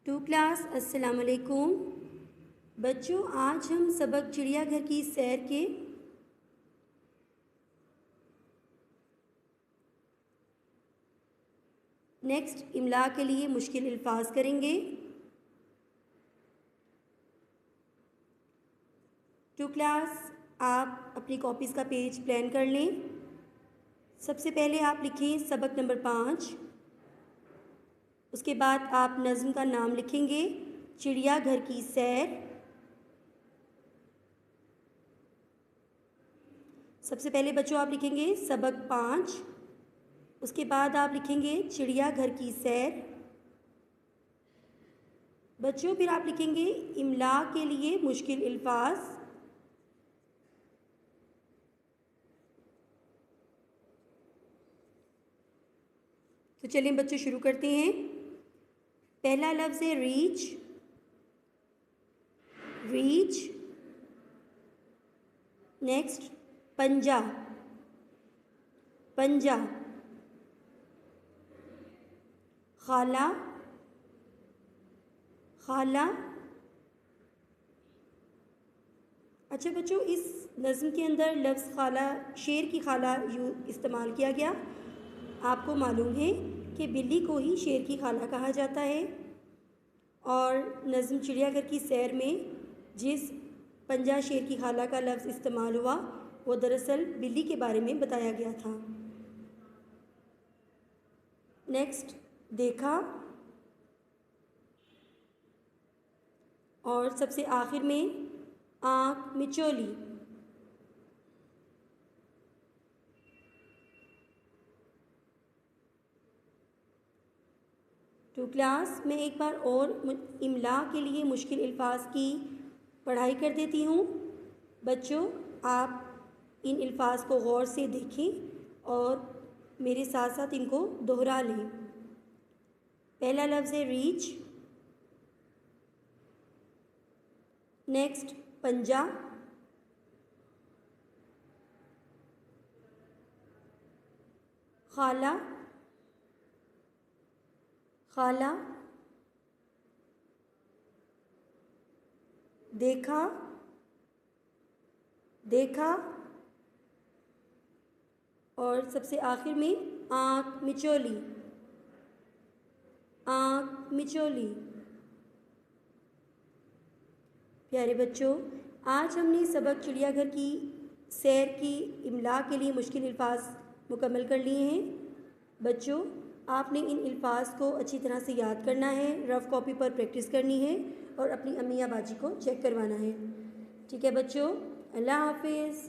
To class अस्सलाम वालेकुम बच्चों। आज हम सबक चिड़ियाघर की सैर के नेक्स्ट इमला के लिए मुश्किल अल्फाज करेंगे। टू क्लास आप अपनी कॉपीज़ का पेज प्लान कर लें। सबसे पहले आप लिखें सबक नंबर 5। उसके बाद आप नज़्म का नाम लिखेंगे चिड़ियाघर की सैर। सबसे पहले बच्चों आप लिखेंगे सबक 5। उसके बाद आप लिखेंगे चिड़ियाघर की सैर। बच्चों फिर आप लिखेंगे इमला के लिए मुश्किल अल्फाज। तो चलिए बच्चों शुरू करते हैं। पहला लफ्ज़ है रीच। रीच। नेक्स्ट पंजा। पंजा। खाला। खाला। अच्छा बच्चों, इस नज़्म के अंदर लफ्ज़ खाला, शेर की खाला इस्तेमाल किया गया। आपको मालूम है कि बिल्ली को ही शेर की खाला कहा जाता है। और नज़्म चिड़ियाघर की सैर में जिस पंजा शेर की खाला का लफ्ज़ इस्तेमाल हुआ वो दरअसल बिल्ली के बारे में बताया गया था। नेक्स्ट देखा। और सबसे आखिर में आँख मिचोली। टू क्लास में एक बार और इमला के लिए मुश्किल अल्फाज की पढ़ाई कर देती हूँ। बच्चों आप इन अल्फाज को गौर से देखें और मेरे साथ साथ इनको दोहरा लें। पहला लफ्ज़ है रीच। नेक्स्ट पंजा। खाला। खाला। देखा। देखा। और सबसे आखिर में आँख मिचोली। आँख मिचोली। प्यारे बच्चों, आज हमने सबक चिड़ियाघर की सैर की इमला के लिए मुश्किल अल्फाज मुकम्मल कर लिए हैं। बच्चों आपने इन अल्फाज को अच्छी तरह से याद करना है, रफ़ कॉपी पर प्रैक्टिस करनी है और अपनी अम्मी या बाजी को चेक करवाना है। ठीक है बच्चों, अल्लाह हाफिज़।